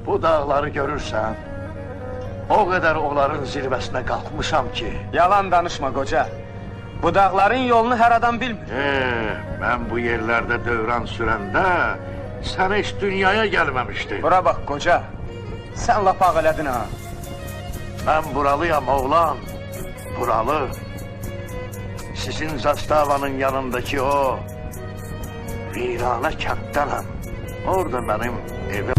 Bu dağları görürsən, o qədər onların zirvəsinə qalxmışam ki. Yalan danışma qoca. Bu dağların yolunu hər adam bilmir. Mən bu yerlərdə dövran sürəndə sən heç dünyaya gəlməmişdin. Bura bax qoca, sən lap ağ elədin ha. Mən buralıyam oğlan, buralı. Sizin zastavanın yanındaki o virana kənddanam. Orada mənim evim.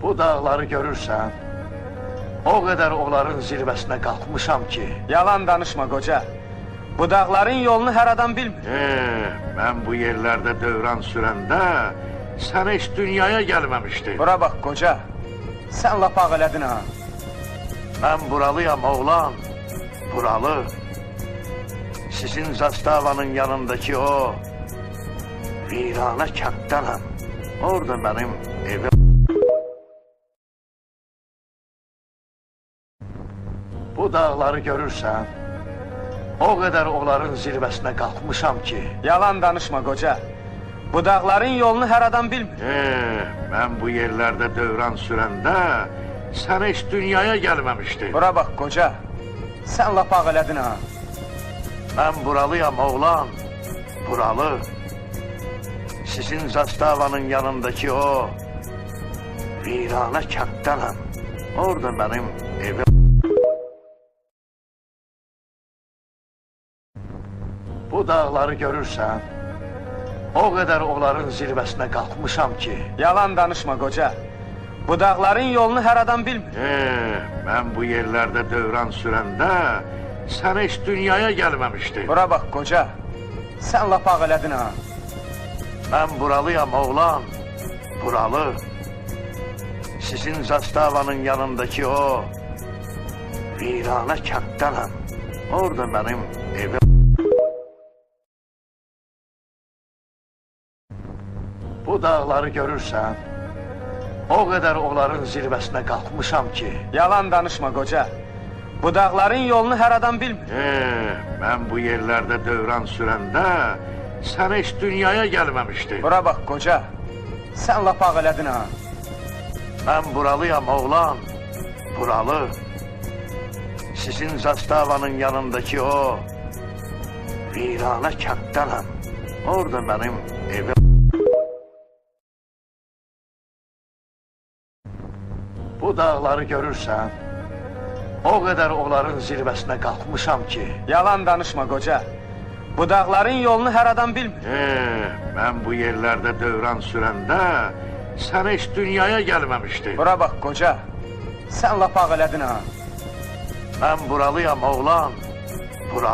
Bu dağları görürsən, o qədər onların zirvəsinə qalxmışam ki. Yalan danışma qoca. Bu dağların yolunu hər adam bilmir. Mən bu yerlərdə dövran sürəndə sən heç dünyaya gəlməmişdin. Bura bax qoca, sən lap ağ elədin ha. Mən buralıyam oğlan, buralı. Sizin zastavanın yanındaki o virana kənddanam. Orada mənim evim. Bu dağları görürsən, o qədər onların zirvəsinə qalxmışam ki. Yalan danışma qoca. Bu dağların yolunu hər adam bilmir. Mən bu yerlərdə dövran sürəndə sən heç dünyaya gəlməmişdin. Bura bax qoca, sən lap ağ elədin ha. Mən buralıyam oğlan, buralı. Sizin zastavanın yanındaki o virana kənddanam. Orada mənim evim. Bu dağları görürsən, o qədər onların zirvəsinə qalxmışam ki. Yalan danışma qoca. Bu dağların yolunu hər adam bilmir. Mən bu yerlərdə dövran sürəndə sən heç dünyaya gəlməmişdin. Bura bax qoca, sən lap ağ elədin ha. Mən buralıyam oğlan, buralı. Sizin zastavanın yanındaki o virana kənddanam. Orada mənim evim. Bu dağları görürsən, o qədər onların zirvəsinə qalxmışam ki. Yalan danışma qoca. Bu dağların yolunu hər adam bilmir. Mən bu yerlərdə dövran sürəndə sən heç dünyaya gəlməmişdin. Bura bax qoca, sən lap ağ elədin ha. Mən buralıyam oğlan, buralı. Sizin zastavanın yanındaki o virana kənddanam. Orada mənim evim. Bu dağları görürsən, o qədər onların zirvəsinə qalxmışam ki. Yalan danışma qoca. Bu dağların yolunu hər adam bilmir. Mən bu yerlərdə dövran sürəndə sən heç dünyaya gəlməmişdin. Bura bax qoca, sən lap ağ elədin ha. Mən buralıyam oğlan, buralı.